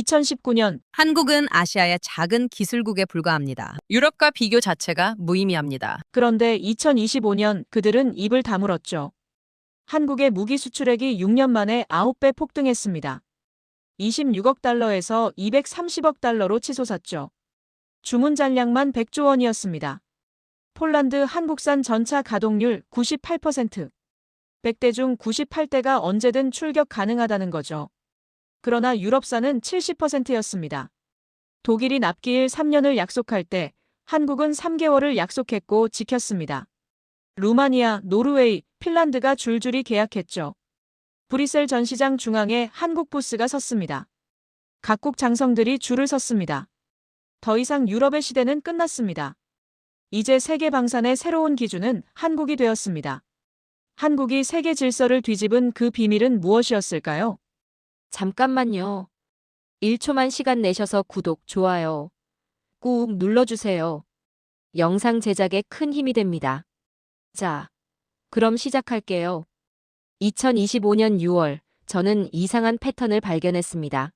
2019년 한국은 아시아의 작은 기술국에 불과합니다. 유럽과 비교 자체가 무의미합니다. 그런데 2025년 그들은 입을 다물었죠. 한국의 무기 수출액이 6년 만에 9배 폭등했습니다. 26억 달러에서 230억 달러로 치솟았죠. 주문 잔량만 100조 원이었습니다. 폴란드 한국산 전차 가동률 98%. 100대 중 98대가 언제든 출격 가능하다는 거죠. 그러나 유럽산은 70%였습니다. 독일이 납기일 3년을 약속할 때 한국은 3개월을 약속했고 지켰습니다. 루마니아, 노르웨이, 핀란드가 줄줄이 계약했죠. 브뤼셀 전시장 중앙에 한국 부스가 섰습니다. 각국 장성들이 줄을 섰습니다. 더 이상 유럽의 시대는 끝났습니다. 이제 세계 방산의 새로운 기준은 한국이 되었습니다. 한국이 세계 질서를 뒤집은 그 비밀은 무엇이었을까요? 잠깐만요. 1초만 시간 내셔서 구독, 좋아요 꾹 눌러주세요. 영상 제작에 큰 힘이 됩니다. 자, 그럼 시작할게요. 2025년 6월, 저는 이상한 패턴을 발견했습니다.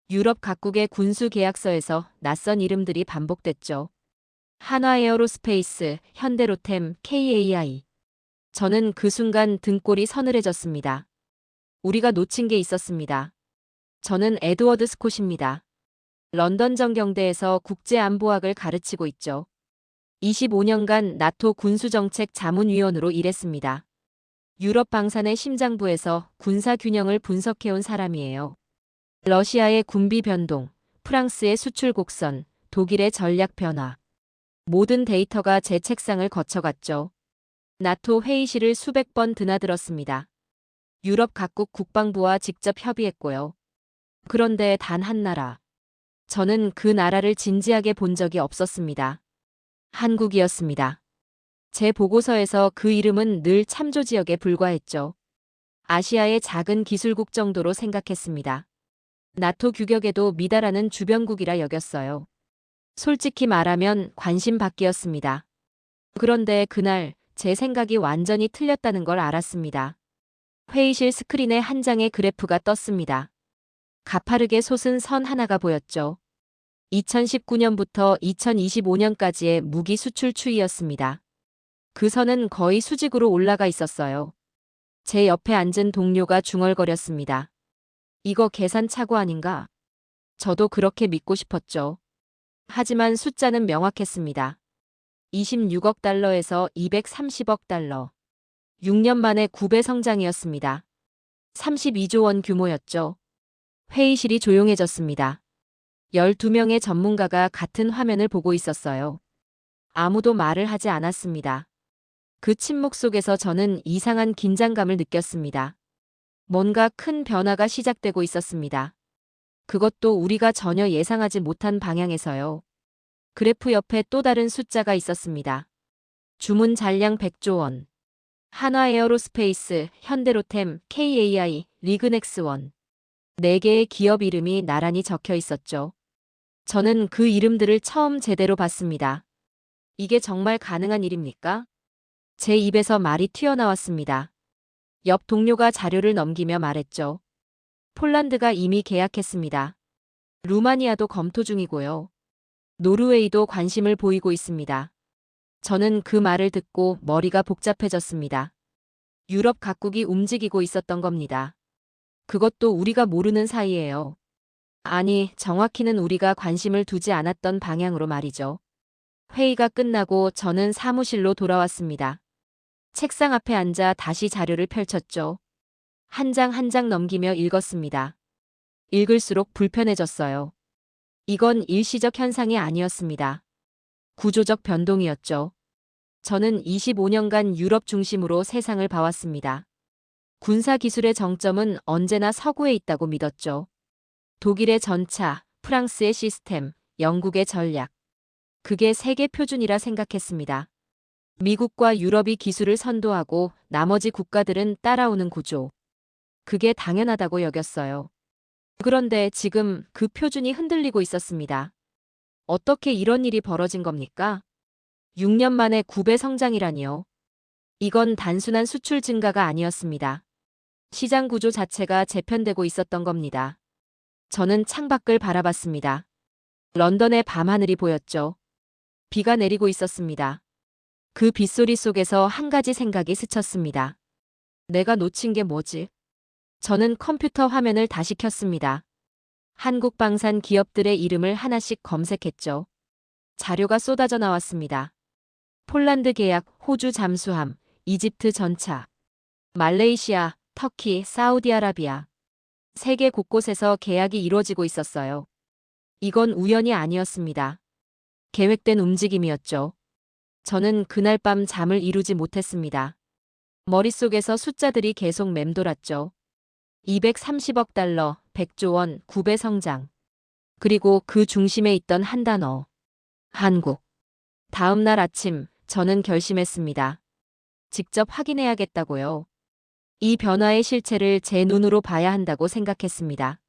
유럽 각국의 군수 계약서에서 낯선 이름들이 반복됐죠. 한화에어로스페이스, 현대로템, KAI. 저는 그 순간 등골이 서늘해졌습니다. 우리가 놓친 게 있었습니다. 저는 에드워드 스콧입니다. 런던 정경대에서 국제안보학을 가르치고 있죠. 25년간 나토 군수정책 자문위원으로 일했습니다. 유럽 방산의 심장부에서 군사 균형을 분석해온 사람이에요. 러시아의 군비 변동, 프랑스의 수출 곡선, 독일의 전략 변화. 모든 데이터가 제 책상을 거쳐갔죠. 나토 회의실을 수백 번 드나들었습니다. 유럽 각국 국방부와 직접 협의했고요. 그런데 단 한 나라. 저는 그 나라를 진지하게 본 적이 없었습니다. 한국이었습니다. 제 보고서에서 그 이름은 늘 참조 지역에 불과했죠. 아시아의 작은 기술국 정도로 생각했습니다. 나토 규격에도 미달하는 주변국이라 여겼어요. 솔직히 말하면 관심 밖이었습니다. 그런데 그날 제 생각이 완전히 틀렸다는 걸 알았습니다. 회의실 스크린에 한 장의 그래프가 떴습니다. 가파르게 솟은 선 하나가 보였죠. 2019년부터 2025년까지의 무기 수출 추이였습니다. 그 선은 거의 수직으로 올라가 있었어요. 제 옆에 앉은 동료가 중얼거렸습니다. 이거 계산 착오 아닌가? 저도 그렇게 믿고 싶었죠. 하지만 숫자는 명확했습니다. 26억 달러에서 230억 달러. 6년 만에 9배 성장이었습니다. 32조 원 규모였죠. 회의실이 조용해졌습니다. 12명의 전문가가 같은 화면을 보고 있었어요. 아무도 말을 하지 않았습니다. 그 침묵 속에서 저는 이상한 긴장감을 느꼈습니다. 뭔가 큰 변화가 시작되고 있었습니다. 그것도 우리가 전혀 예상하지 못한 방향에서요. 그래프 옆에 또 다른 숫자가 있었습니다. 주문 잔량 100조 원. 한화에어로스페이스, 현대로템, KAI, 리그넥스원. 4개의 기업 이름이 나란히 적혀 있었죠. 저는 그 이름들을 처음 제대로 봤습니다. 이게 정말 가능한 일입니까? 제 입에서 말이 튀어나왔습니다. 옆 동료가 자료를 넘기며 말했죠. 폴란드가 이미 계약했습니다. 루마니아도 검토 중이고요. 노르웨이도 관심을 보이고 있습니다. 저는 그 말을 듣고 머리가 복잡해졌습니다. 유럽 각국이 움직이고 있었던 겁니다. 그것도 우리가 모르는 사이에요. 아니, 정확히는 우리가 관심을 두지 않았던 방향으로 말이죠. 회의가 끝나고 저는 사무실로 돌아왔습니다. 책상 앞에 앉아 다시 자료를 펼쳤죠. 한 장 한 장 넘기며 읽었습니다. 읽을수록 불편해졌어요. 이건 일시적 현상이 아니었습니다. 구조적 변동이었죠. 저는 25년간 유럽 중심으로 세상을 봐왔습니다. 군사기술의 정점은 언제나 서구에 있다고 믿었죠. 독일의 전차, 프랑스의 시스템, 영국의 전략. 그게 세계 표준이라 생각했습니다. 미국과 유럽이 기술을 선도하고 나머지 국가들은 따라오는 구조. 그게 당연하다고 여겼어요. 그런데 지금 그 표준이 흔들리고 있었습니다. 어떻게 이런 일이 벌어진 겁니까? 6년 만에 9배 성장이라니요. 이건 단순한 수출 증가가 아니었습니다. 시장 구조 자체가 재편되고 있었던 겁니다. 저는 창밖을 바라봤습니다. 런던의 밤하늘이 보였죠. 비가 내리고 있었습니다. 그 빗소리 속에서 한 가지 생각이 스쳤습니다. 내가 놓친 게 뭐지? 저는 컴퓨터 화면을 다시 켰습니다. 한국 방산 기업들의 이름을 하나씩 검색했죠. 자료가 쏟아져 나왔습니다. 폴란드 계약, 호주 잠수함, 이집트 전차, 말레이시아, 터키, 사우디아라비아. 세계 곳곳에서 계약이 이루어지고 있었어요. 이건 우연이 아니었습니다. 계획된 움직임이었죠. 저는 그날 밤 잠을 이루지 못했습니다. 머릿속에서 숫자들이 계속 맴돌았죠. 230억 달러, 100조 원, 9배 성장. 그리고 그 중심에 있던 한 단어. 한국. 다음 날 아침, 저는 결심했습니다. 직접 확인해야겠다고요. 이 변화의 실체를 제 눈으로 봐야 한다고 생각했습니다.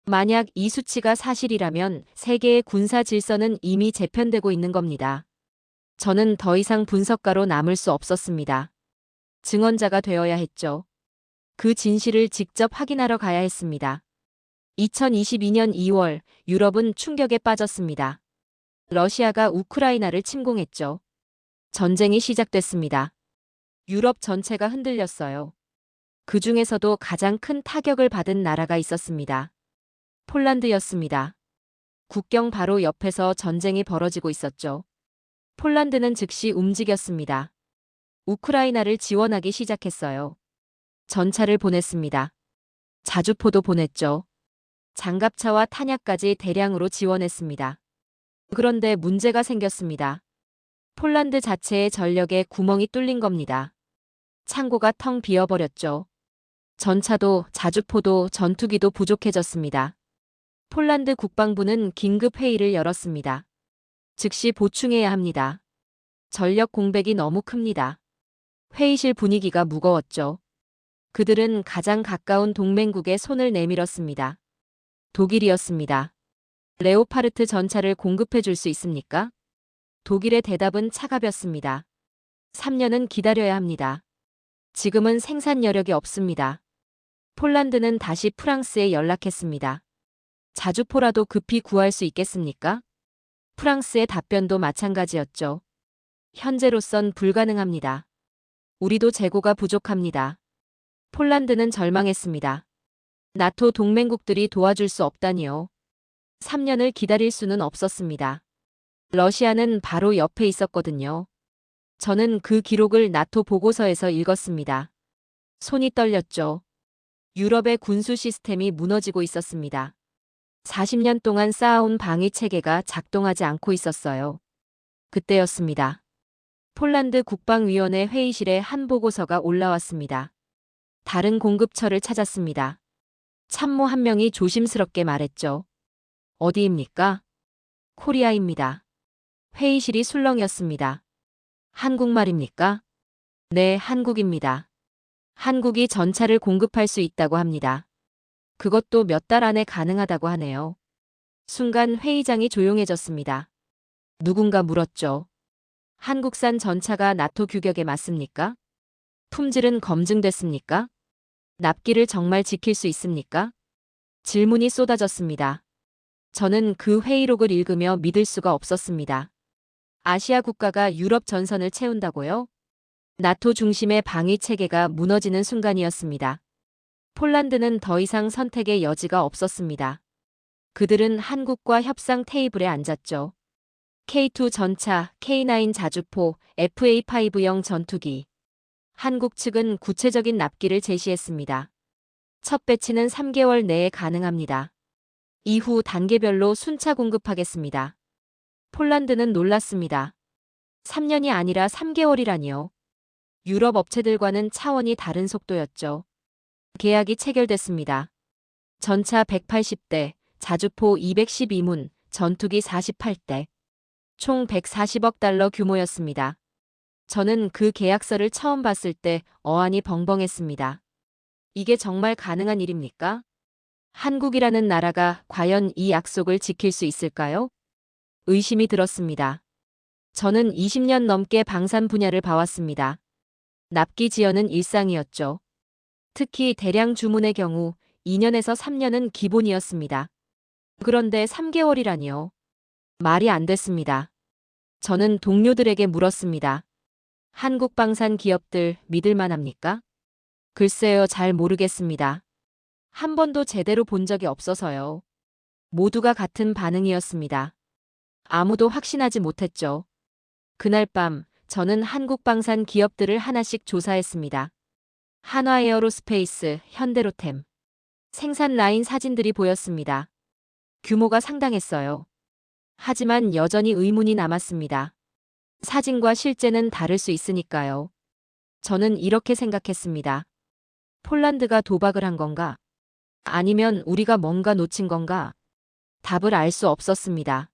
만약 이 수치가 사실이라면 세계의 군사 질서는 이미 재편되고 있는 겁니다. 저는 더 이상 분석가로 남을 수 없었습니다. 증언자가 되어야 했죠. 그 진실을 직접 확인하러 가야 했습니다. 2022년 2월, 유럽은 충격에 빠졌습니다. 러시아가 우크라이나를 침공했죠. 전쟁이 시작됐습니다. 유럽 전체가 흔들렸어요. 그 중에서도 가장 큰 타격을 받은 나라가 있었습니다. 폴란드였습니다. 국경 바로 옆에서 전쟁이 벌어지고 있었죠. 폴란드는 즉시 움직였습니다. 우크라이나를 지원하기 시작했어요. 전차를 보냈습니다. 자주포도 보냈죠. 장갑차와 탄약까지 대량으로 지원했습니다. 그런데 문제가 생겼습니다. 폴란드 자체의 전력에 구멍이 뚫린 겁니다. 창고가 텅 비어버렸죠. 전차도 자주포도 전투기도 부족해졌습니다. 폴란드 국방부는 긴급 회의를 열었습니다. 즉시 보충해야 합니다. 전력 공백이 너무 큽니다. 회의실 분위기가 무거웠죠. 그들은 가장 가까운 동맹국에 손을 내밀었습니다. 독일이었습니다. 레오파르트 전차를 공급해 줄 수 있습니까? 독일의 대답은 차갑였습니다. 3년은 기다려야 합니다. 지금은 생산 여력이 없습니다. 폴란드는 다시 프랑스에 연락했습니다. 자주포라도 급히 구할 수 있겠습니까? 프랑스의 답변도 마찬가지였죠. 현재로선 불가능합니다. 우리도 재고가 부족합니다. 폴란드는 절망했습니다. 나토 동맹국들이 도와줄 수 없다니요. 3년을 기다릴 수는 없었습니다. 러시아는 바로 옆에 있었거든요. 저는 그 기록을 나토 보고서에서 읽었습니다. 손이 떨렸죠. 유럽의 군수 시스템이 무너지고 있었습니다. 40년 동안 쌓아온 방위 체계가 작동하지 않고 있었어요. 그때였습니다. 폴란드 국방위원회 회의실에 한 보고서가 올라왔습니다. 다른 공급처를 찾았습니다. 참모 한 명이 조심스럽게 말했죠. 어디입니까? 코리아입니다. 회의실이 술렁였습니다. 한국말입니까? 네, 한국입니다. 한국이 전차를 공급할 수 있다고 합니다. 그것도 몇 달 안에 가능하다고 하네요. 순간 회의장이 조용해졌습니다. 누군가 물었죠. 한국산 전차가 나토 규격에 맞습니까? 품질은 검증됐습니까? 납기를 정말 지킬 수 있습니까? 질문이 쏟아졌습니다. 저는 그 회의록을 읽으며 믿을 수가 없었습니다. 아시아 국가가 유럽 전선을 채운다고요? 나토 중심의 방위 체계가 무너지는 순간이었습니다. 폴란드는 더 이상 선택의 여지가 없었습니다. 그들은 한국과 협상 테이블에 앉았죠. K2 전차, K9 자주포, FA5형 전투기. 한국 측은 구체적인 납기를 제시했습니다. 첫 배치는 3개월 내에 가능합니다. 이후 단계별로 순차 공급하겠습니다. 폴란드는 놀랐습니다. 3년이 아니라 3개월이라니요. 유럽 업체들과는 차원이 다른 속도였죠. 계약이 체결됐습니다. 전차 180대, 자주포 212문, 전투기 48대. 총 140억 달러 규모였습니다. 저는 그 계약서를 처음 봤을 때 어안이 벙벙했습니다. 이게 정말 가능한 일입니까? 한국이라는 나라가 과연 이 약속을 지킬 수 있을까요? 의심이 들었습니다. 저는 20년 넘게 방산 분야를 봐왔습니다. 납기 지연은 일상이었죠. 특히 대량 주문의 경우 2년에서 3년은 기본이었습니다. 그런데 3개월이라니요. 말이 안 됐습니다. 저는 동료들에게 물었습니다. 한국 방산 기업들 믿을 만합니까? 글쎄요, 잘 모르겠습니다. 한 번도 제대로 본 적이 없어서요. 모두가 같은 반응이었습니다. 아무도 확신하지 못했죠. 그날 밤 저는 한국 방산 기업들을 하나씩 조사했습니다. 한화에어로스페이스, 현대로템. 생산 라인 사진들이 보였습니다. 규모가 상당했어요. 하지만 여전히 의문이 남았습니다. 사진과 실제는 다를 수 있으니까요. 저는 이렇게 생각했습니다. 폴란드가 도박을 한 건가? 아니면 우리가 뭔가 놓친 건가? 답을 알 수 없었습니다.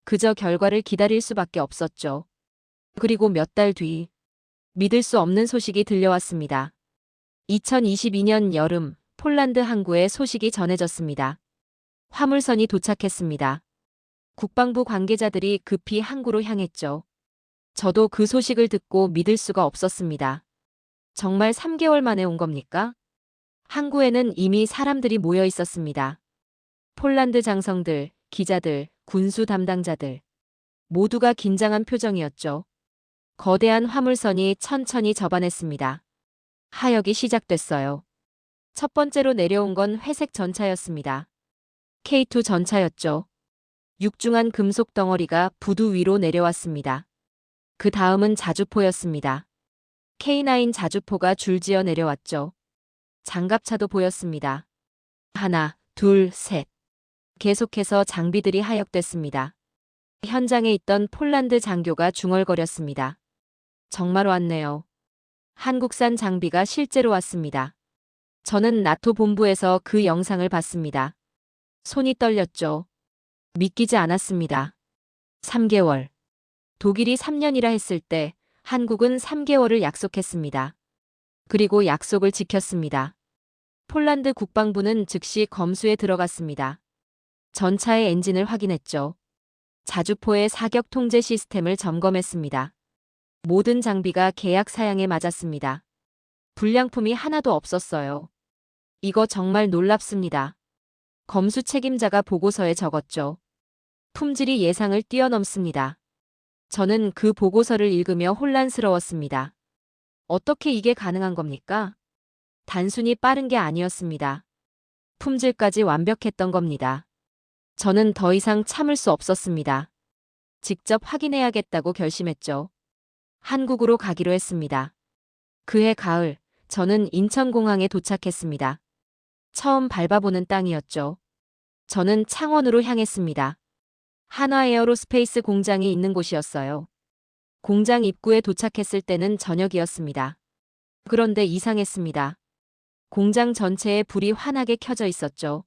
그저 결과를 기다릴 수밖에 없었죠. 그리고 몇 달 뒤, 믿을 수 없는 소식이 들려왔습니다. 2022년 여름, 폴란드 항구에 소식이 전해졌습니다. 화물선이 도착했습니다. 국방부 관계자들이 급히 항구로 향했죠. 저도 그 소식을 듣고 믿을 수가 없었습니다. 정말 3개월 만에 온 겁니까? 항구에는 이미 사람들이 모여 있었습니다. 폴란드 장성들, 기자들, 군수 담당자들. 모두가 긴장한 표정이었죠. 거대한 화물선이 천천히 접안했습니다. 하역이 시작됐어요. 첫 번째로 내려온 건 회색 전차였습니다. K2 전차였죠. 육중한 금속 덩어리가 부두 위로 내려왔습니다. 그 다음은 자주포였습니다. K9 자주포가 줄지어 내려왔죠. 장갑차도 보였습니다. 하나, 둘, 셋. 계속해서 장비들이 하역됐습니다. 현장에 있던 폴란드 장교가 중얼거렸습니다. 정말 왔네요. 한국산 장비가 실제로 왔습니다. 저는 나토 본부에서 그 영상을 봤습니다. 손이 떨렸죠. 믿기지 않았습니다. 3개월. 독일이 3년이라 했을 때 한국은 3개월을 약속했습니다. 그리고 약속을 지켰습니다. 폴란드 국방부는 즉시 검수에 들어갔습니다. 전차의 엔진을 확인했죠. 자주포의 사격 통제 시스템을 점검했습니다. 모든 장비가 계약 사양에 맞았습니다. 불량품이 하나도 없었어요. 이거 정말 놀랍습니다. 검수 책임자가 보고서에 적었죠. 품질이 예상을 뛰어넘습니다. 저는 그 보고서를 읽으며 혼란스러웠습니다. 어떻게 이게 가능한 겁니까? 단순히 빠른 게 아니었습니다. 품질까지 완벽했던 겁니다. 저는 더 이상 참을 수 없었습니다. 직접 확인해야겠다고 결심했죠. 한국으로 가기로 했습니다. 그해 가을, 저는 인천공항에 도착했습니다. 처음 밟아보는 땅이었죠. 저는 창원으로 향했습니다. 한화에어로스페이스 공장이 있는 곳이었어요. 공장 입구에 도착했을 때는 저녁이었습니다. 그런데 이상했습니다. 공장 전체에 불이 환하게 켜져 있었죠.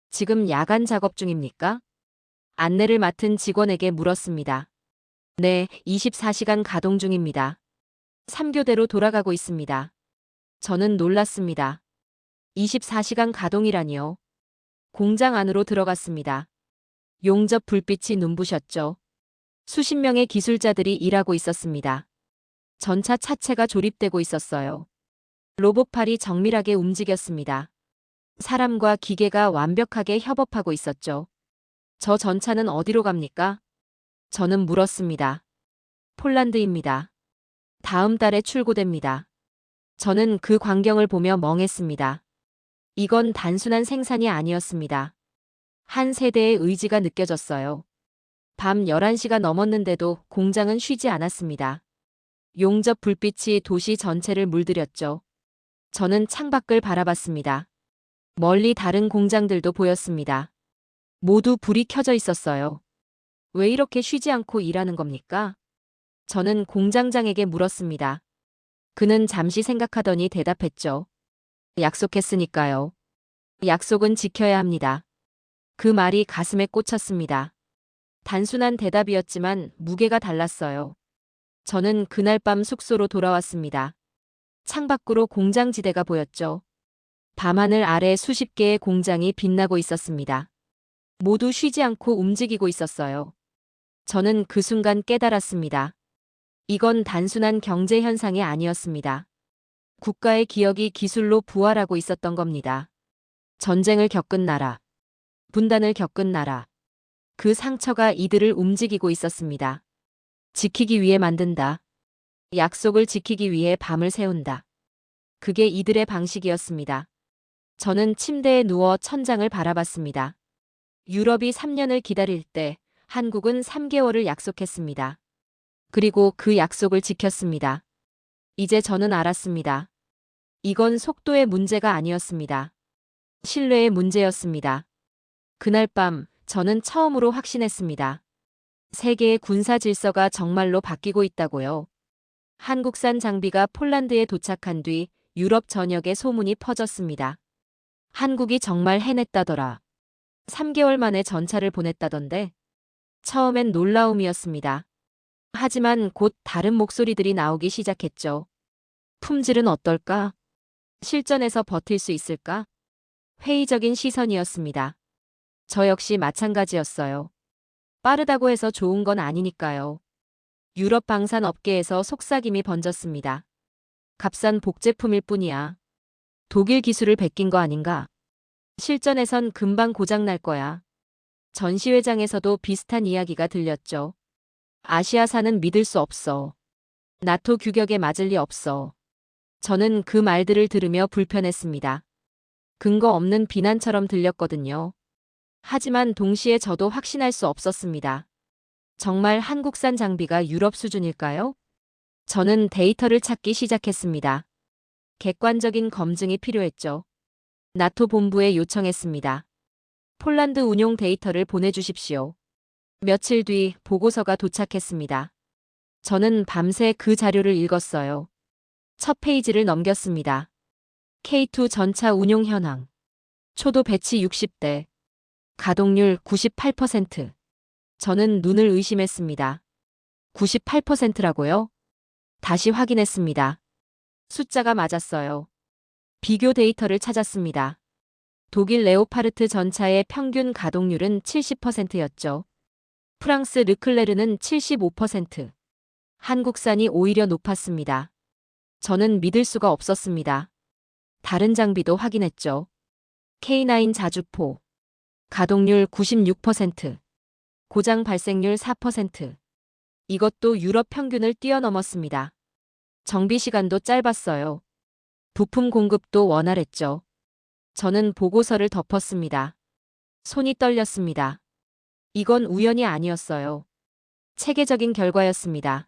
지금 야간 작업 중입니까? 안내를 맡은 직원에게 물었습니다. 네, 24시간 가동 중입니다. 3교대로 돌아가고 있습니다. 저는 놀랐습니다. 24시간 가동이라니요. 공장 안으로 들어갔습니다. 용접 불빛이 눈부셨죠. 수십 명의 기술자들이 일하고 있었습니다. 전차 차체가 조립되고 있었어요. 로봇팔이 정밀하게 움직였습니다. 사람과 기계가 완벽하게 협업하고 있었죠. 저 전차는 어디로 갑니까? 저는 물었습니다. 폴란드입니다. 다음 달에 출고됩니다. 저는 그 광경을 보며 멍했습니다. 이건 단순한 생산이 아니었습니다. 한 세대의 의지가 느껴졌어요. 밤 11시가 넘었는데도 공장은 쉬지 않았습니다. 용접 불빛이 도시 전체를 물들였죠. 저는 창밖을 바라봤습니다. 멀리 다른 공장들도 보였습니다. 모두 불이 켜져 있었어요. 왜 이렇게 쉬지 않고 일하는 겁니까? 저는 공장장에게 물었습니다. 그는 잠시 생각하더니 대답했죠. 약속했으니까요. 약속은 지켜야 합니다. 그 말이 가슴에 꽂혔습니다. 단순한 대답이었지만 무게가 달랐어요. 저는 그날 밤 숙소로 돌아왔습니다. 창밖으로 공장지대가 보였죠. 밤하늘 아래 수십 개의 공장이 빛나고 있었습니다. 모두 쉬지 않고 움직이고 있었어요. 저는 그 순간 깨달았습니다. 이건 단순한 경제 현상이 아니었습니다. 국가의 기억이 기술로 부활하고 있었던 겁니다. 전쟁을 겪은 나라, 분단을 겪은 나라. 그 상처가 이들을 움직이고 있었습니다. 지키기 위해 만든다. 약속을 지키기 위해 밤을 새운다. 그게 이들의 방식이었습니다. 저는 침대에 누워 천장을 바라봤습니다. 유럽이 3년을 기다릴 때 한국은 3개월을 약속했습니다. 그리고 그 약속을 지켰습니다. 이제 저는 알았습니다. 이건 속도의 문제가 아니었습니다. 신뢰의 문제였습니다. 그날 밤 저는 처음으로 확신했습니다. 세계의 군사 질서가 정말로 바뀌고 있다고요. 한국산 장비가 폴란드에 도착한 뒤 유럽 전역에 소문이 퍼졌습니다. 한국이 정말 해냈다더라. 3개월 만에 전차를 보냈다던데. 처음엔 놀라움이었습니다. 하지만 곧 다른 목소리들이 나오기 시작했죠. 품질은 어떨까? 실전에서 버틸 수 있을까? 회의적인 시선이었습니다. 저 역시 마찬가지였어요. 빠르다고 해서 좋은 건 아니니까요. 유럽 방산 업계에서 속삭임이 번졌습니다. 값싼 복제품일 뿐이야. 독일 기술을 베낀 거 아닌가? 실전에선 금방 고장날 거야. 전시회장에서도 비슷한 이야기가 들렸죠. 아시아산은 믿을 수 없어. 나토 규격에 맞을 리 없어. 저는 그 말들을 들으며 불편했습니다. 근거 없는 비난처럼 들렸거든요. 하지만 동시에 저도 확신할 수 없었습니다. 정말 한국산 장비가 유럽 수준일까요? 저는 데이터를 찾기 시작했습니다. 객관적인 검증이 필요했죠. 나토 본부에 요청했습니다. 폴란드 운용 데이터를 보내주십시오. 며칠 뒤 보고서가 도착했습니다. 저는 밤새 그 자료를 읽었어요. 첫 페이지를 넘겼습니다. K2 전차 운용 현황. 초도 배치 60대. 가동률 98%. 저는 눈을 의심했습니다. 98%라고요? 다시 확인했습니다. 숫자가 맞았어요. 비교 데이터를 찾았습니다. 독일 레오파르트 전차의 평균 가동률은 70%였죠. 프랑스 르클레르는 75%. 한국산이 오히려 높았습니다. 저는 믿을 수가 없었습니다. 다른 장비도 확인했죠. K9 자주포. 가동률 96%. 고장 발생률 4%. 이것도 유럽 평균을 뛰어넘었습니다. 정비 시간도 짧았어요. 부품 공급도 원활했죠. 저는 보고서를 덮었습니다. 손이 떨렸습니다. 이건 우연이 아니었어요. 체계적인 결과였습니다.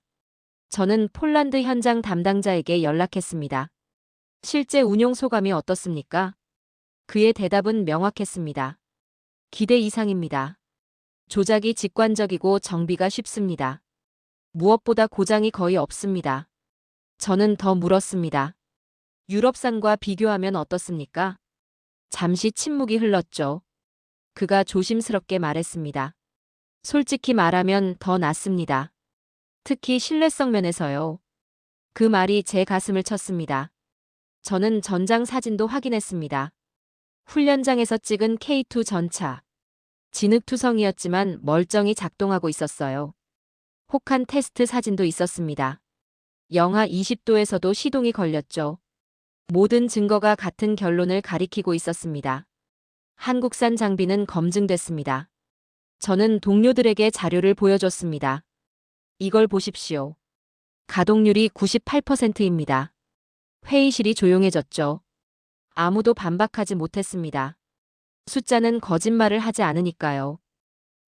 저는 폴란드 현장 담당자에게 연락했습니다. 실제 운용 소감이 어떻습니까? 그의 대답은 명확했습니다. 기대 이상입니다. 조작이 직관적이고 정비가 쉽습니다. 무엇보다 고장이 거의 없습니다. 저는 더 물었습니다. 유럽산과 비교하면 어떻습니까? 잠시 침묵이 흘렀죠. 그가 조심스럽게 말했습니다. 솔직히 말하면 더 낫습니다. 특히 신뢰성 면에서요. 그 말이 제 가슴을 쳤습니다. 저는 전장 사진도 확인했습니다. 훈련장에서 찍은 K2 전차. 진흙투성이었지만 멀쩡히 작동하고 있었어요. 혹한 테스트 사진도 있었습니다. 영하 20도에서도 시동이 걸렸죠. 모든 증거가 같은 결론을 가리키고 있었습니다. 한국산 장비는 검증됐습니다. 저는 동료들에게 자료를 보여줬습니다. 이걸 보십시오. 가동률이 98%입니다. 회의실이 조용해졌죠. 아무도 반박하지 못했습니다. 숫자는 거짓말을 하지 않으니까요.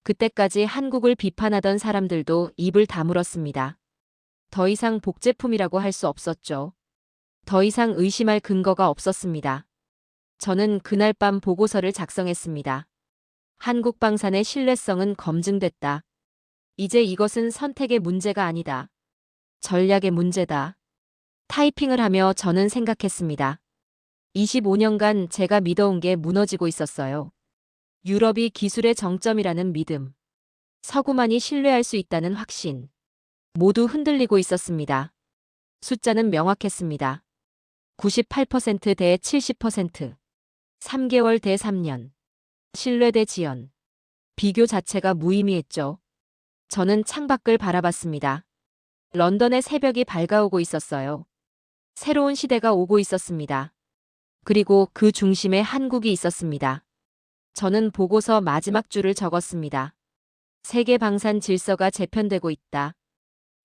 그때까지 한국을 비판하던 사람들도 입을 다물었습니다. 더 이상 복제품이라고 할 수 없었죠. 더 이상 의심할 근거가 없었습니다. 저는 그날 밤 보고서를 작성했습니다. 한국방산의 신뢰성은 검증됐다. 이제 이것은 선택의 문제가 아니다. 전략의 문제다. 타이핑을 하며 저는 생각했습니다. 25년간 제가 믿어온 게 무너지고 있었어요. 유럽이 기술의 정점이라는 믿음. 서구만이 신뢰할 수 있다는 확신. 모두 흔들리고 있었습니다. 숫자는 명확했습니다. 98% 대 70%. 3개월 대 3년. 신뢰 대 지연. 비교 자체가 무의미했죠. 저는 창밖을 바라봤습니다. 런던의 새벽이 밝아오고 있었어요. 새로운 시대가 오고 있었습니다. 그리고 그 중심에 한국이 있었습니다. 저는 보고서 마지막 줄을 적었습니다. 세계 방산 질서가 재편되고 있다.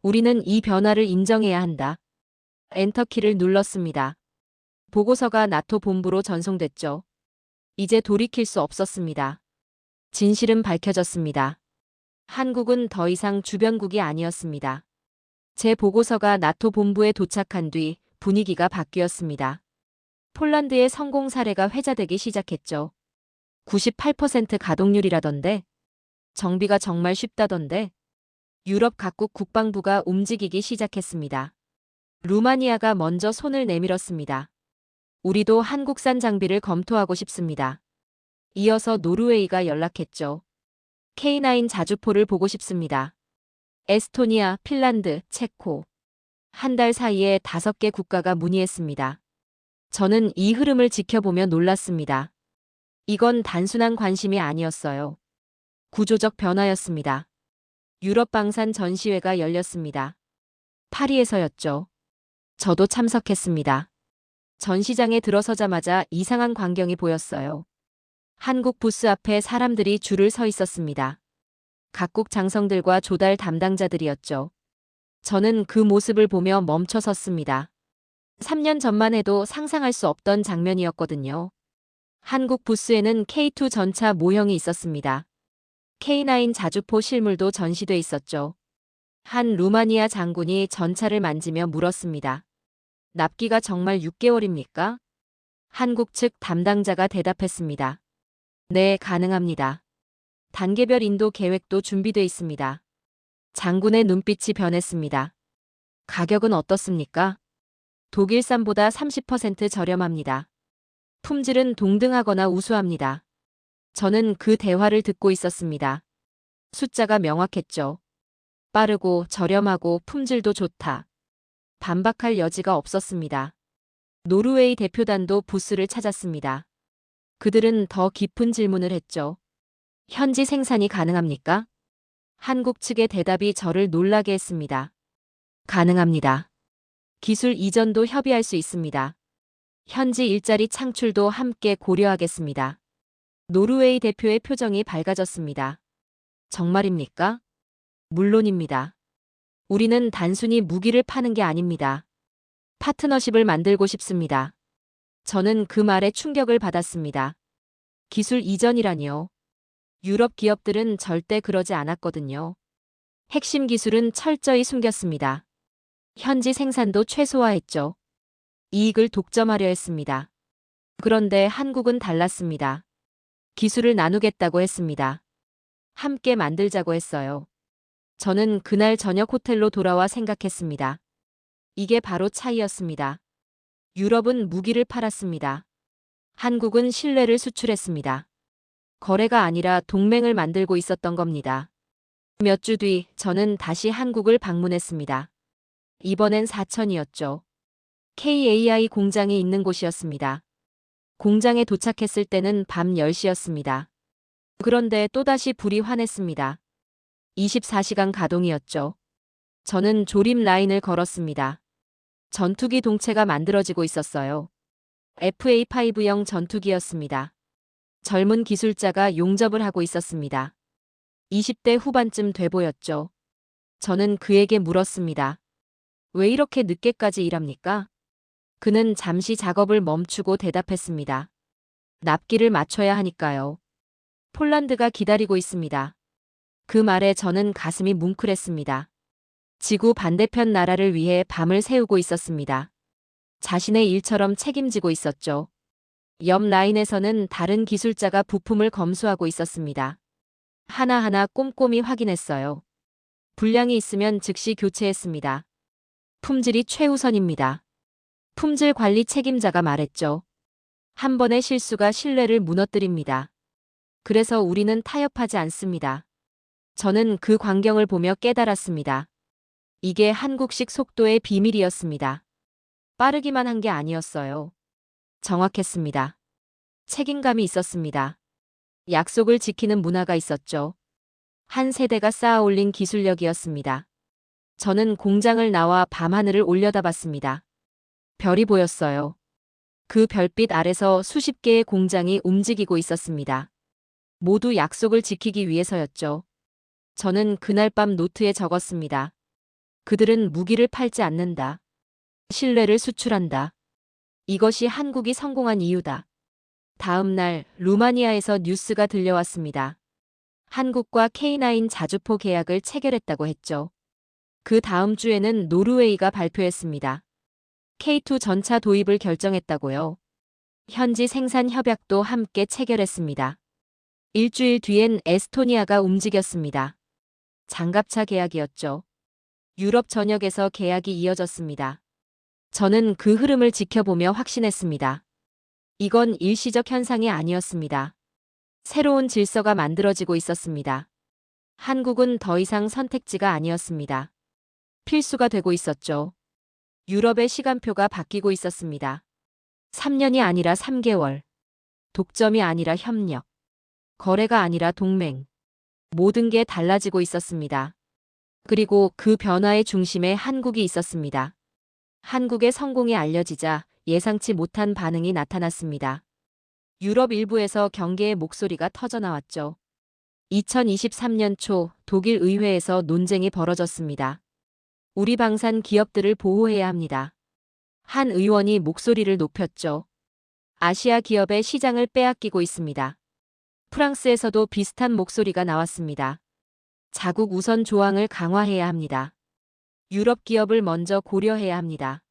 우리는 이 변화를 인정해야 한다. 엔터키를 눌렀습니다. 보고서가 나토 본부로 전송됐죠. 이제 돌이킬 수 없었습니다. 진실은 밝혀졌습니다. 한국은 더 이상 주변국이 아니었습니다. 제 보고서가 나토 본부에 도착한 뒤 분위기가 바뀌었습니다. 폴란드의 성공 사례가 회자되기 시작했죠. 98% 가동률이라던데. 정비가 정말 쉽다던데. 유럽 각국 국방부가 움직이기 시작했습니다. 루마니아가 먼저 손을 내밀었습니다. 우리도 한국산 장비를 검토하고 싶습니다. 이어서 노르웨이가 연락했죠. K9 자주포를 보고 싶습니다. 에스토니아, 핀란드, 체코. 한 달 사이에 5개 국가가 문의했습니다. 저는 이 흐름을 지켜보며 놀랐습니다. 이건 단순한 관심이 아니었어요. 구조적 변화였습니다. 유럽 방산 전시회가 열렸습니다. 파리에서였죠. 저도 참석했습니다. 전시장에 들어서자마자 이상한 광경이 보였어요. 한국 부스 앞에 사람들이 줄을 서 있었습니다. 각국 장성들과 조달 담당자들이었죠. 저는 그 모습을 보며 멈춰 섰습니다. 3년 전만 해도 상상할 수 없던 장면이었거든요. 한국 부스에는 K2 전차 모형이 있었습니다. K9 자주포 실물도 전시돼 있었죠. 한 루마니아 장군이 전차를 만지며 물었습니다. 납기가 정말 6개월입니까? 한국 측 담당자가 대답했습니다. 네, 가능합니다. 단계별 인도 계획도 준비돼 있습니다. 장군의 눈빛이 변했습니다. 가격은 어떻습니까? 독일산보다 30% 저렴합니다. 품질은 동등하거나 우수합니다. 저는 그 대화를 듣고 있었습니다. 숫자가 명확했죠. 빠르고 저렴하고 품질도 좋다. 반박할 여지가 없었습니다. 노르웨이 대표단도 부스를 찾았습니다. 그들은 더 깊은 질문을 했죠. 현지 생산이 가능합니까? 한국 측의 대답이 저를 놀라게 했습니다. 가능합니다. 기술 이전도 협의할 수 있습니다. 현지 일자리 창출도 함께 고려하겠습니다. 노르웨이 대표의 표정이 밝아졌습니다. 정말입니까? 물론입니다. 우리는 단순히 무기를 파는 게 아닙니다. 파트너십을 만들고 싶습니다. 저는 그 말에 충격을 받았습니다. 기술 이전이라니요. 유럽 기업들은 절대 그러지 않았거든요. 핵심 기술은 철저히 숨겼습니다. 현지 생산도 최소화했죠. 이익을 독점하려 했습니다. 그런데 한국은 달랐습니다. 기술을 나누겠다고 했습니다. 함께 만들자고 했어요. 저는 그날 저녁 호텔로 돌아와 생각했습니다. 이게 바로 차이였습니다. 유럽은 무기를 팔았습니다. 한국은 신뢰를 수출했습니다. 거래가 아니라 동맹을 만들고 있었던 겁니다. 몇 주 뒤 저는 다시 한국을 방문했습니다. 이번엔 사천이었죠. KAI 공장이 있는 곳이었습니다. 공장에 도착했을 때는 밤 10시였습니다. 그런데 또다시 불이 환했습니다. 24시간 가동이었죠. 저는 조립 라인을 걸었습니다. 전투기 동체가 만들어지고 있었어요. FA5형 전투기였습니다. 젊은 기술자가 용접을 하고 있었습니다. 20대 후반쯤 돼 보였죠. 저는 그에게 물었습니다. 왜 이렇게 늦게까지 일합니까? 그는 잠시 작업을 멈추고 대답했습니다. 납기를 맞춰야 하니까요. 폴란드가 기다리고 있습니다. 그 말에 저는 가슴이 뭉클했습니다. 지구 반대편 나라를 위해 밤을 새우고 있었습니다. 자신의 일처럼 책임지고 있었죠. 옆 라인에서는 다른 기술자가 부품을 검수하고 있었습니다. 하나하나 꼼꼼히 확인했어요. 불량이 있으면 즉시 교체했습니다. 품질이 최우선입니다. 품질 관리 책임자가 말했죠. 한 번의 실수가 신뢰를 무너뜨립니다. 그래서 우리는 타협하지 않습니다. 저는 그 광경을 보며 깨달았습니다. 이게 한국식 속도의 비밀이었습니다. 빠르기만 한 게 아니었어요. 정확했습니다. 책임감이 있었습니다. 약속을 지키는 문화가 있었죠. 한 세대가 쌓아올린 기술력이었습니다. 저는 공장을 나와 밤하늘을 올려다봤습니다. 별이 보였어요. 그 별빛 아래서 수십 개의 공장이 움직이고 있었습니다. 모두 약속을 지키기 위해서였죠. 저는 그날 밤 노트에 적었습니다. 그들은 무기를 팔지 않는다. 신뢰를 수출한다. 이것이 한국이 성공한 이유다. 다음 날 루마니아에서 뉴스가 들려왔습니다. 한국과 K9 자주포 계약을 체결했다고 했죠. 그 다음 주에는 노르웨이가 발표했습니다. K2 전차 도입을 결정했다고요. 현지 생산 협약도 함께 체결했습니다. 일주일 뒤엔 에스토니아가 움직였습니다. 장갑차 계약이었죠. 유럽 전역에서 계약이 이어졌습니다. 저는 그 흐름을 지켜보며 확신했습니다. 이건 일시적 현상이 아니었습니다. 새로운 질서가 만들어지고 있었습니다. 한국은 더 이상 선택지가 아니었습니다. 필수가 되고 있었죠. 유럽의 시간표가 바뀌고 있었습니다. 3년이 아니라 3개월. 독점이 아니라 협력. 거래가 아니라 동맹. 모든 게 달라지고 있었습니다. 그리고 그 변화의 중심에 한국이 있었습니다. 한국의 성공이 알려지자 예상치 못한 반응이 나타났습니다. 유럽 일부에서 경계의 목소리가 터져나왔죠. 2023년 초 독일 의회에서 논쟁이 벌어졌습니다. 우리 방산 기업들을 보호해야 합니다. 한 의원이 목소리를 높였죠. 아시아 기업의 시장을 빼앗기고 있습니다. 프랑스에서도 비슷한 목소리가 나왔습니다. 자국 우선 조항을 강화해야 합니다. 유럽 기업을 먼저 고려해야 합니다.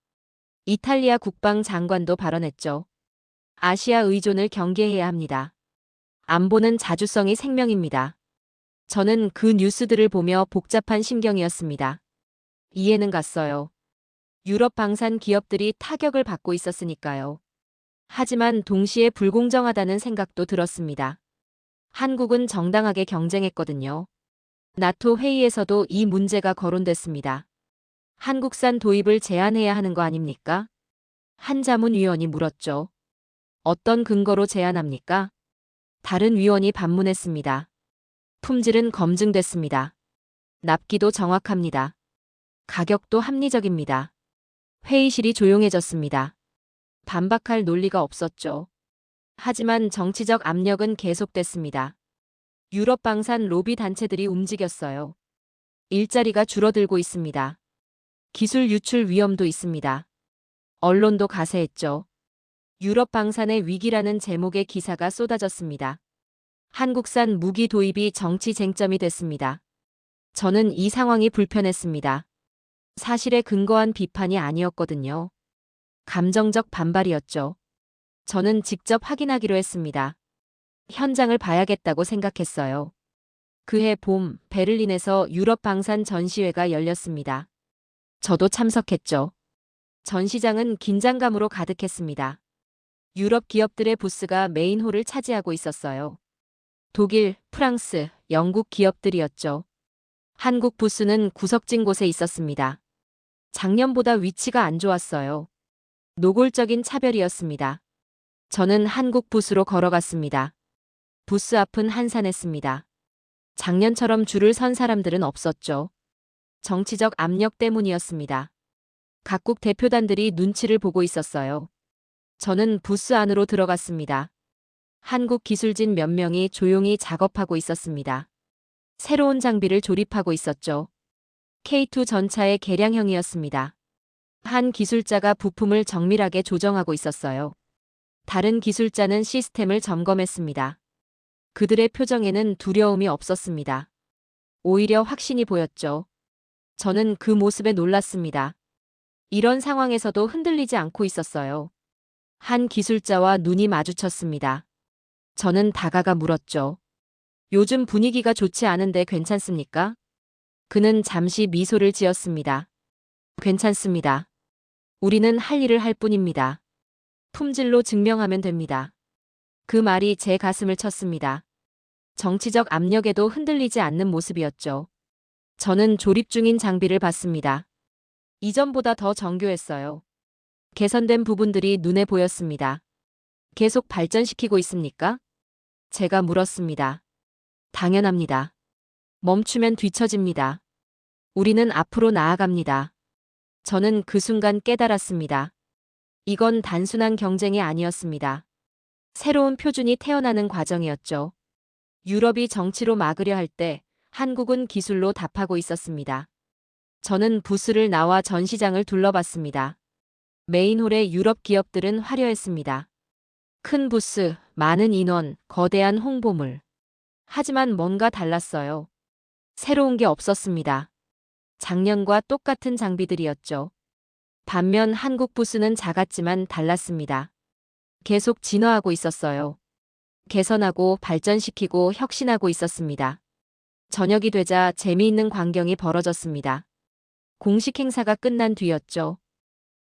이탈리아 국방장관도 발언했죠. 아시아 의존을 경계해야 합니다. 안보는 자주성이 생명입니다. 저는 그 뉴스들을 보며 복잡한 심경이었습니다. 이해는 갔어요. 유럽 방산 기업들이 타격을 받고 있었으니까요. 하지만 동시에 불공정하다는 생각도 들었습니다. 한국은 정당하게 경쟁했거든요. 나토 회의에서도 이 문제가 거론됐습니다. 한국산 도입을 제한해야 하는 거 아닙니까? 한자문 위원이 물었죠. 어떤 근거로 제한합니까? 다른 위원이 반문했습니다. 품질은 검증됐습니다. 납기도 정확합니다. 가격도 합리적입니다. 회의실이 조용해졌습니다. 반박할 논리가 없었죠. 하지만 정치적 압력은 계속됐습니다. 유럽 방산 로비 단체들이 움직였어요. 일자리가 줄어들고 있습니다. 기술 유출 위험도 있습니다. 언론도 가세했죠. 유럽 방산의 위기라는 제목의 기사가 쏟아졌습니다. 한국산 무기 도입이 정치 쟁점이 됐습니다. 저는 이 상황이 불편했습니다. 사실에 근거한 비판이 아니었거든요. 감정적 반발이었죠. 저는 직접 확인하기로 했습니다. 현장을 봐야겠다고 생각했어요. 그해 봄 베를린에서 유럽 방산 전시회가 열렸습니다. 저도 참석했죠. 전시장은 긴장감으로 가득했습니다. 유럽 기업들의 부스가 메인홀을 차지하고 있었어요. 독일, 프랑스, 영국 기업들이었죠. 한국 부스는 구석진 곳에 있었습니다. 작년보다 위치가 안 좋았어요. 노골적인 차별이었습니다. 저는 한국 부스로 걸어갔습니다. 부스 앞은 한산했습니다. 작년처럼 줄을 선 사람들은 없었죠. 정치적 압력 때문이었습니다. 각국 대표단들이 눈치를 보고 있었어요. 저는 부스 안으로 들어갔습니다. 한국 기술진 몇 명이 조용히 작업하고 있었습니다. 새로운 장비를 조립하고 있었죠. K2 전차의 개량형이었습니다. 한 기술자가 부품을 정밀하게 조정하고 있었어요. 다른 기술자는 시스템을 점검했습니다. 그들의 표정에는 두려움이 없었습니다. 오히려 확신이 보였죠. 저는 그 모습에 놀랐습니다. 이런 상황에서도 흔들리지 않고 있었어요. 한 기술자와 눈이 마주쳤습니다. 저는 다가가 물었죠. 요즘 분위기가 좋지 않은데 괜찮습니까? 그는 잠시 미소를 지었습니다. 괜찮습니다. 우리는 할 일을 할 뿐입니다. 품질로 증명하면 됩니다. 그 말이 제 가슴을 쳤습니다. 정치적 압력에도 흔들리지 않는 모습이었죠. 저는 조립 중인 장비를 봤습니다. 이전보다 더 정교했어요. 개선된 부분들이 눈에 보였습니다. 계속 발전시키고 있습니까? 제가 물었습니다. 당연합니다. 멈추면 뒤처집니다. 우리는 앞으로 나아갑니다. 저는 그 순간 깨달았습니다. 이건 단순한 경쟁이 아니었습니다. 새로운 표준이 태어나는 과정이었죠. 유럽이 정치로 막으려 할 때 한국은 기술로 답하고 있었습니다. 저는 부스를 나와 전시장을 둘러봤습니다. 메인홀의 유럽 기업들은 화려했습니다. 큰 부스, 많은 인원, 거대한 홍보물. 하지만 뭔가 달랐어요. 새로운 게 없었습니다. 작년과 똑같은 장비들이었죠. 반면 한국 부스는 작았지만 달랐습니다. 계속 진화하고 있었어요. 개선하고 발전시키고 혁신하고 있었습니다. 저녁이 되자 재미있는 광경이 벌어졌습니다. 공식 행사가 끝난 뒤였죠.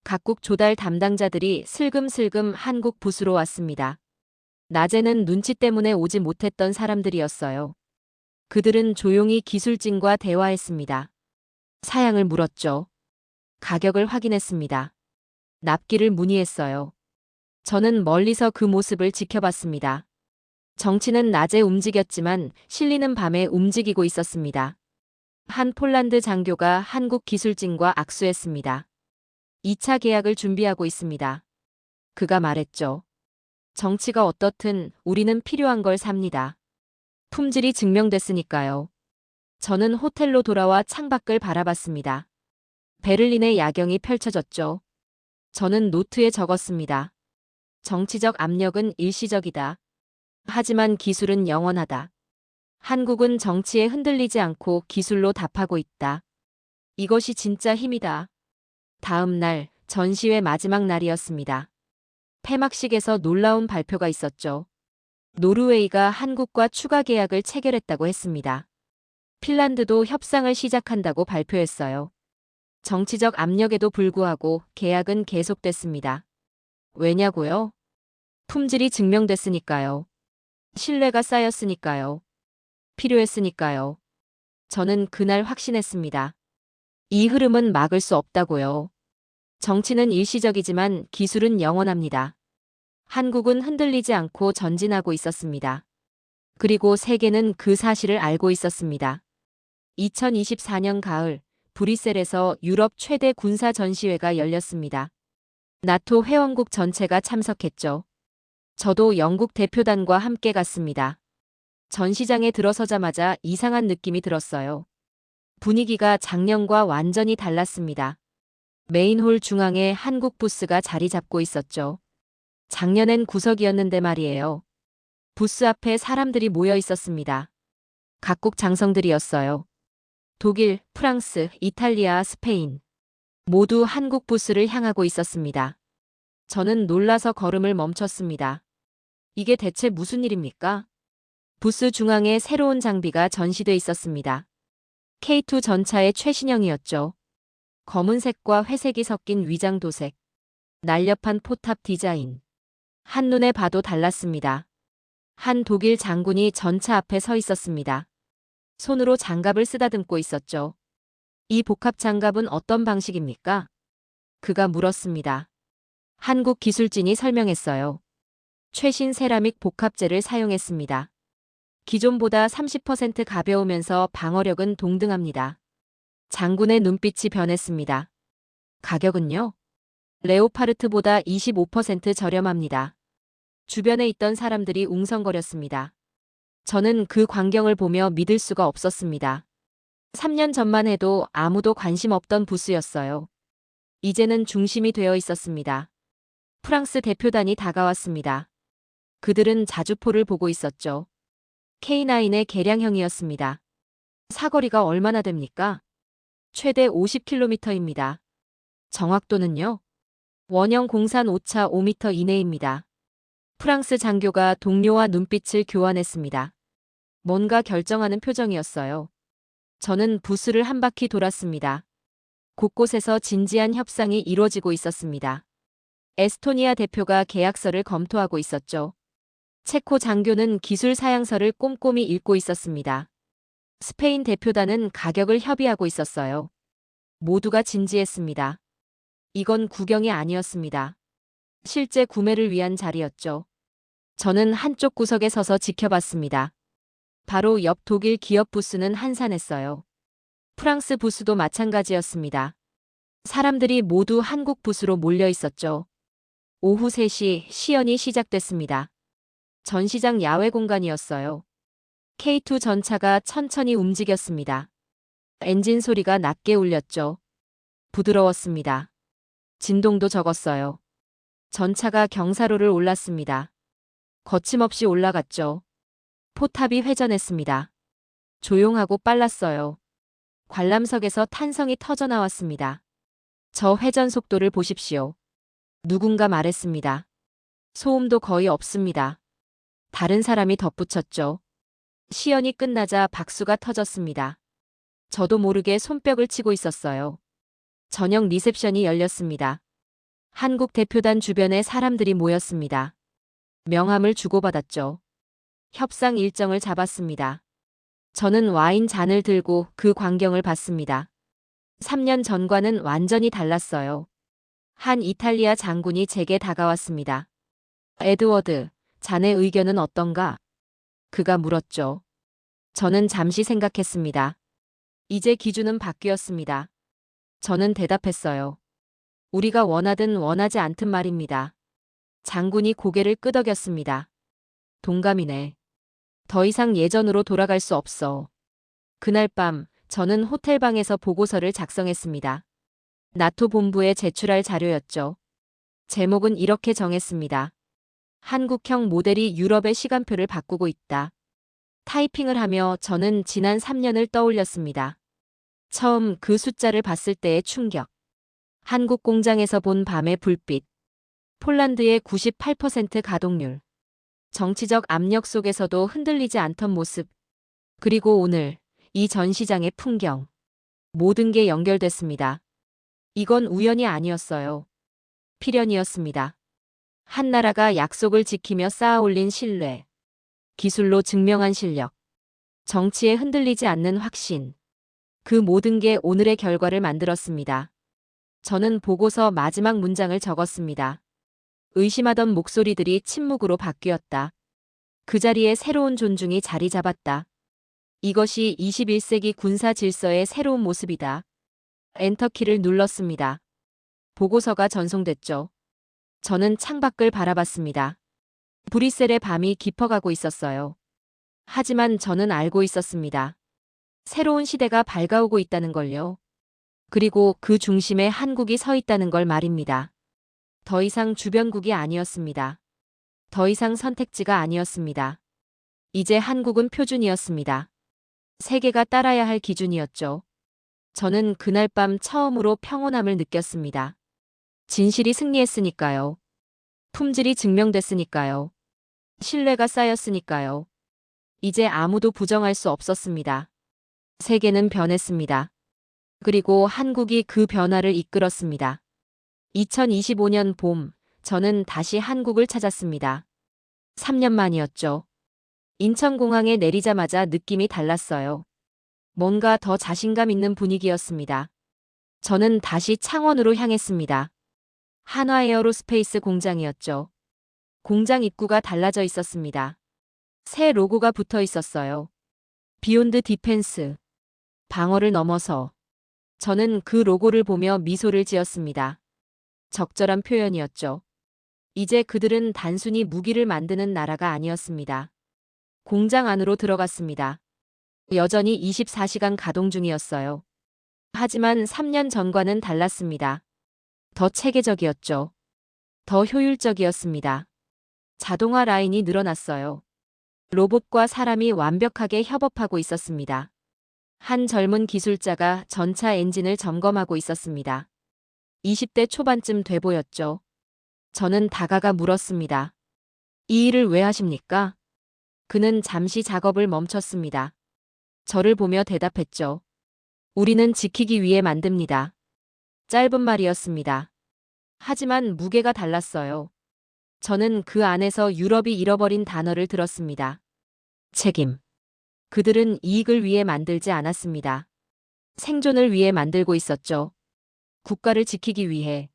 각국 조달 담당자들이 슬금슬금 한국 부스로 왔습니다. 낮에는 눈치 때문에 오지 못했던 사람들이었어요. 그들은 조용히 기술진과 대화했습니다. 사양을 물었죠. 가격을 확인했습니다. 납기를 문의했어요. 저는 멀리서 그 모습을 지켜봤습니다. 정치는 낮에 움직였지만 실리는 밤에 움직이고 있었습니다. 한 폴란드 장교가 한국 기술진과 악수했습니다. 2차 계약을 준비하고 있습니다. 그가 말했죠. 정치가 어떻든 우리는 필요한 걸 삽니다. 품질이 증명됐으니까요. 저는 호텔로 돌아와 창밖을 바라봤습니다. 베를린의 야경이 펼쳐졌죠. 저는 노트에 적었습니다. 정치적 압력은 일시적이다. 하지만 기술은 영원하다. 한국은 정치에 흔들리지 않고 기술로 답하고 있다. 이것이 진짜 힘이다. 다음 날, 전시회 마지막 날이었습니다. 폐막식에서 놀라운 발표가 있었죠. 노르웨이가 한국과 추가 계약을 체결했다고 했습니다. 핀란드도 협상을 시작한다고 발표했어요. 정치적 압력에도 불구하고 계약은 계속됐습니다. 왜냐고요? 품질이 증명됐으니까요. 신뢰가 쌓였으니까요. 필요했으니까요. 저는 그날 확신했습니다. 이 흐름은 막을 수 없다고요. 정치는 일시적이지만 기술은 영원합니다. 한국은 흔들리지 않고 전진하고 있었습니다. 그리고 세계는 그 사실을 알고 있었습니다. 2024년 가을, 브뤼셀에서 유럽 최대 군사 전시회가 열렸습니다. 나토 회원국 전체가 참석했죠. 저도 영국 대표단과 함께 갔습니다. 전시장에 들어서자마자 이상한 느낌이 들었어요. 분위기가 작년과 완전히 달랐습니다. 메인홀 중앙에 한국 부스가 자리 잡고 있었죠. 작년엔 구석이었는데 말이에요. 부스 앞에 사람들이 모여 있었습니다. 각국 장성들이었어요. 독일, 프랑스, 이탈리아, 스페인. 모두 한국 부스를 향하고 있었습니다. 저는 놀라서 걸음을 멈췄습니다. 이게 대체 무슨 일입니까? 부스 중앙에 새로운 장비가 전시돼 있었습니다. K2 전차의 최신형이었죠. 검은색과 회색이 섞인 위장 도색. 날렵한 포탑 디자인. 한눈에 봐도 달랐습니다. 한 독일 장군이 전차 앞에 서 있었습니다. 손으로 장갑을 쓰다듬고 있었죠. 이 복합 장갑은 어떤 방식입니까? 그가 물었습니다. 한국 기술진이 설명했어요. 최신 세라믹 복합재를 사용했습니다. 기존보다 30% 가벼우면서 방어력은 동등합니다. 장군의 눈빛이 변했습니다. 가격은요? 레오파르트보다 25% 저렴합니다. 주변에 있던 사람들이 웅성거렸습니다. 저는 그 광경을 보며 믿을 수가 없었습니다. 3년 전만 해도 아무도 관심 없던 부스였어요. 이제는 중심이 되어 있었습니다. 프랑스 대표단이 다가왔습니다. 그들은 자주포를 보고 있었죠. K9의 개량형이었습니다. 사거리가 얼마나 됩니까? 최대 50km입니다. 정확도는요? 원형 공산 오차 5m 이내입니다. 프랑스 장교가 동료와 눈빛을 교환했습니다. 뭔가 결정하는 표정이었어요. 저는 부스를 한 바퀴 돌았습니다. 곳곳에서 진지한 협상이 이루어지고 있었습니다. 에스토니아 대표가 계약서를 검토하고 있었죠. 체코 장교는 기술 사양서를 꼼꼼히 읽고 있었습니다. 스페인 대표단은 가격을 협의하고 있었어요. 모두가 진지했습니다. 이건 구경이 아니었습니다. 실제 구매를 위한 자리였죠. 저는 한쪽 구석에 서서 지켜봤습니다. 바로 옆 독일 기업 부스는 한산했어요. 프랑스 부스도 마찬가지였습니다. 사람들이 모두 한국 부스로 몰려 있었죠. 오후 3시 시연이 시작됐습니다. 전시장 야외 공간이었어요. K2 전차가 천천히 움직였습니다. 엔진 소리가 낮게 울렸죠. 부드러웠습니다. 진동도 적었어요. 전차가 경사로를 올랐습니다. 거침없이 올라갔죠. 포탑이 회전했습니다. 조용하고 빨랐어요. 관람석에서 탄성이 터져 나왔습니다. 저 회전 속도를 보십시오. 누군가 말했습니다. 소음도 거의 없습니다. 다른 사람이 덧붙였죠. 시연이 끝나자 박수가 터졌습니다. 저도 모르게 손뼉을 치고 있었어요. 저녁 리셉션이 열렸습니다. 한국 대표단 주변에 사람들이 모였습니다. 명함을 주고받았죠. 협상 일정을 잡았습니다. 저는 와인 잔을 들고 그 광경을 봤습니다. 3년 전과는 완전히 달랐어요. 한 이탈리아 장군이 제게 다가왔습니다. 에드워드, 자네 의견은 어떤가? 그가 물었죠. 저는 잠시 생각했습니다. 이제 기준은 바뀌었습니다. 저는 대답했어요. 우리가 원하든 원하지 않든 말입니다. 장군이 고개를 끄덕였습니다. 동감이네. 더 이상 예전으로 돌아갈 수 없어. 그날 밤 저는 호텔방에서 보고서를 작성했습니다. 나토 본부에 제출할 자료였죠. 제목은 이렇게 정했습니다. 한국형 모델이 유럽의 시간표를 바꾸고 있다. 타이핑을 하며 저는 지난 3년을 떠올렸습니다. 처음 그 숫자를 봤을 때의 충격. 한국 공장에서 본 밤의 불빛. 폴란드의 98% 가동률. 정치적 압력 속에서도 흔들리지 않던 모습. 그리고 오늘 이 전시장의 풍경. 모든 게 연결됐습니다. 이건 우연이 아니었어요. 필연이었습니다. 한 나라가 약속을 지키며 쌓아올린 신뢰. 기술로 증명한 실력. 정치에 흔들리지 않는 확신. 그 모든 게 오늘의 결과를 만들었습니다. 저는 보고서 마지막 문장을 적었습니다. 의심하던 목소리들이 침묵으로 바뀌었다. 그 자리에 새로운 존중이 자리 잡았다. 이것이 21세기 군사 질서의 새로운 모습이다. 엔터키를 눌렀습니다. 보고서가 전송됐죠. 저는 창밖을 바라봤습니다. 브뤼셀의 밤이 깊어가고 있었어요. 하지만 저는 알고 있었습니다. 새로운 시대가 밝아오고 있다는 걸요. 그리고 그 중심에 한국이 서 있다는 걸 말입니다. 더 이상 주변국이 아니었습니다. 더 이상 선택지가 아니었습니다. 이제 한국은 표준이었습니다. 세계가 따라야 할 기준이었죠. 저는 그날 밤 처음으로 평온함을 느꼈습니다. 진실이 승리했으니까요. 품질이 증명됐으니까요. 신뢰가 쌓였으니까요. 이제 아무도 부정할 수 없었습니다. 세계는 변했습니다. 그리고 한국이 그 변화를 이끌었습니다. 2025년 봄, 저는 다시 한국을 찾았습니다. 3년 만이었죠. 인천공항에 내리자마자 느낌이 달랐어요. 뭔가 더 자신감 있는 분위기였습니다. 저는 다시 창원으로 향했습니다. 한화에어로스페이스 공장이었죠. 공장 입구가 달라져 있었습니다. 새 로고가 붙어 있었어요. 비욘드 디펜스. 방어를 넘어서. 저는 그 로고를 보며 미소를 지었습니다. 적절한 표현이었죠. 이제 그들은 단순히 무기를 만드는 나라가 아니었습니다. 공장 안으로 들어갔습니다. 여전히 24시간 가동 중이었어요. 하지만 3년 전과는 달랐습니다. 더 체계적이었죠. 더 효율적이었습니다. 자동화 라인이 늘어났어요. 로봇과 사람이 완벽하게 협업하고 있었습니다. 한 젊은 기술자가 전차 엔진을 점검하고 있었습니다. 20대 초반쯤 돼 보였죠. 저는 다가가 물었습니다. 이 일을 왜 하십니까? 그는 잠시 작업을 멈췄습니다. 저를 보며 대답했죠. 우리는 지키기 위해 만듭니다. 짧은 말이었습니다. 하지만 무게가 달랐어요. 저는 그 안에서 유럽이 잃어버린 단어를 들었습니다. 책임. 그들은 이익을 위해 만들지 않았습니다. 생존을 위해 만들고 있었죠. 국가를 지키기 위해.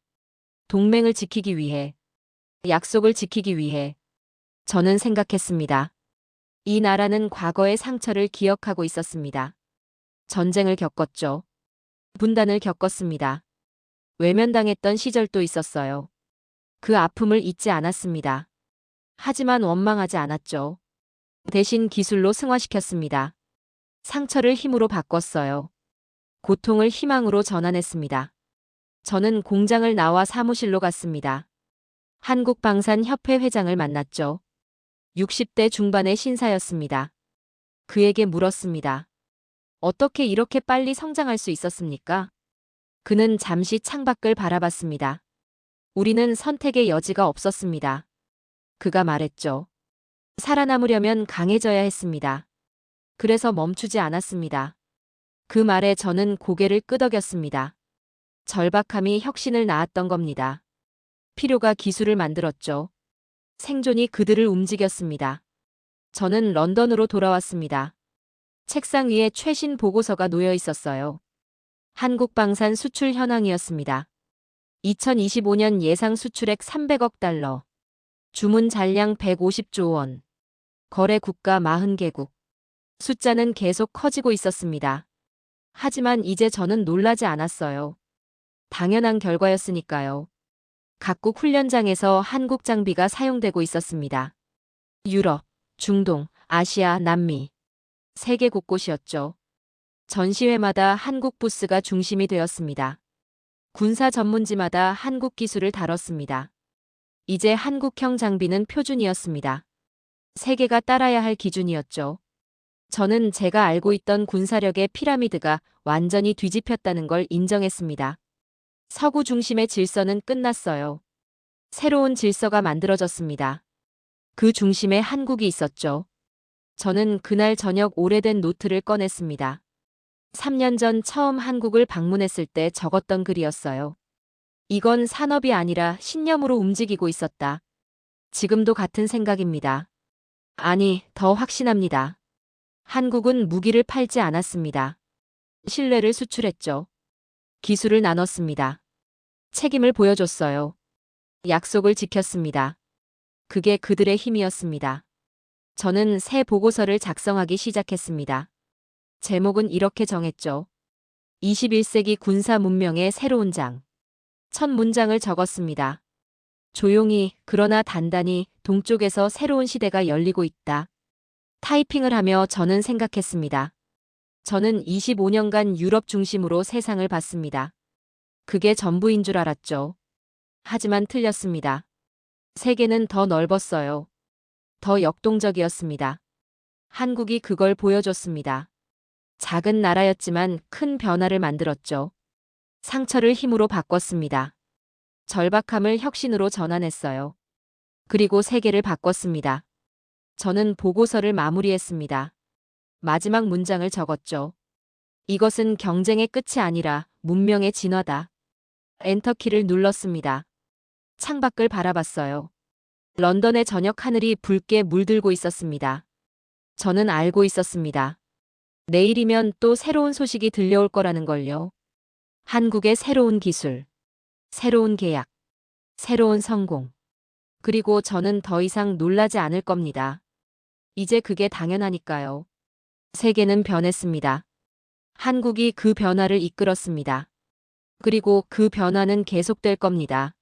동맹을 지키기 위해. 약속을 지키기 위해. 저는 생각했습니다. 이 나라는 과거의 상처를 기억하고 있었습니다. 전쟁을 겪었죠. 분단을 겪었습니다. 외면당했던 시절도 있었어요. 그 아픔을 잊지 않았습니다. 하지만 원망하지 않았죠. 대신 기술로 승화시켰습니다. 상처를 힘으로 바꿨어요. 고통을 희망으로 전환했습니다. 저는 공장을 나와 사무실로 갔습니다. 한국방산협회 회장을 만났죠. 60대 중반의 신사였습니다. 그에게 물었습니다. 어떻게 이렇게 빨리 성장할 수 있었습니까? 그는 잠시 창밖을 바라봤습니다. 우리는 선택의 여지가 없었습니다. 그가 말했죠. 살아남으려면 강해져야 했습니다. 그래서 멈추지 않았습니다. 그 말에 저는 고개를 끄덕였습니다. 절박함이 혁신을 낳았던 겁니다. 필요가 기술을 만들었죠. 생존이 그들을 움직였습니다. 저는 런던으로 돌아왔습니다. 책상 위에 최신 보고서가 놓여 있었어요. 한국방산 수출 현황이었습니다. 2025년 예상 수출액 300억 달러. 주문 잔량 150조 원. 거래 국가 40개국. 숫자는 계속 커지고 있었습니다. 하지만 이제 저는 놀라지 않았어요. 당연한 결과였으니까요. 각국 훈련장에서 한국 장비가 사용되고 있었습니다. 유럽, 중동, 아시아, 남미. 세계 곳곳이었죠. 전시회마다 한국 부스가 중심이 되었습니다. 군사 전문지마다 한국 기술을 다뤘습니다. 이제 한국형 장비는 표준이었습니다. 세계가 따라야 할 기준이었죠. 저는 제가 알고 있던 군사력의 피라미드가 완전히 뒤집혔다는 걸 인정했습니다. 서구 중심의 질서는 끝났어요. 새로운 질서가 만들어졌습니다. 그 중심에 한국이 있었죠. 저는 그날 저녁 오래된 노트를 꺼냈습니다. 3년 전 처음 한국을 방문했을 때 적었던 글이었어요. 이건 산업이 아니라 신념으로 움직이고 있었다. 지금도 같은 생각입니다. 아니, 더 확신합니다. 한국은 무기를 팔지 않았습니다. 신뢰를 수출했죠. 기술을 나눴습니다. 책임을 보여줬어요. 약속을 지켰습니다. 그게 그들의 힘이었습니다. 저는 새 보고서를 작성하기 시작했습니다. 제목은 이렇게 정했죠. 21세기 군사 문명의 새로운 장. 첫 문장을 적었습니다. 조용히 그러나 단단히 동쪽에서 새로운 시대가 열리고 있다. 타이핑을 하며 저는 생각했습니다. 저는 25년간 유럽 중심으로 세상을 봤습니다. 그게 전부인 줄 알았죠. 하지만 틀렸습니다. 세계는 더 넓었어요. 더 역동적이었습니다. 한국이 그걸 보여줬습니다. 작은 나라였지만 큰 변화를 만들었죠. 상처를 힘으로 바꿨습니다. 절박함을 혁신으로 전환했어요. 그리고 세계를 바꿨습니다. 저는 보고서를 마무리했습니다. 마지막 문장을 적었죠. 이것은 경쟁의 끝이 아니라 문명의 진화다. 엔터키를 눌렀습니다. 창밖을 바라봤어요. 런던의 저녁 하늘이 붉게 물들고 있었습니다. 저는 알고 있었습니다. 내일이면 또 새로운 소식이 들려올 거라는 걸요. 한국의 새로운 기술, 새로운 계약, 새로운 성공. 그리고 저는 더 이상 놀라지 않을 겁니다. 이제 그게 당연하니까요. 세계는 변했습니다. 한국이 그 변화를 이끌었습니다. 그리고 그 변화는 계속될 겁니다.